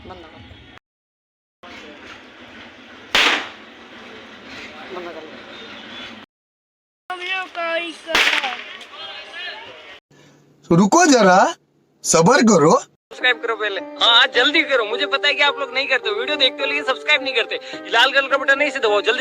बंद कर बंद कर रुको जरा सबर करो। सब्सक्राइब करो पहले, हाँ जल्दी करो, मुझे पता है कि आप लोग नहीं करते, वीडियो देखते हो लेकिन सब्सक्राइब नहीं करते। लाल कलर का बटन नहीं से दबाओ जल्दी।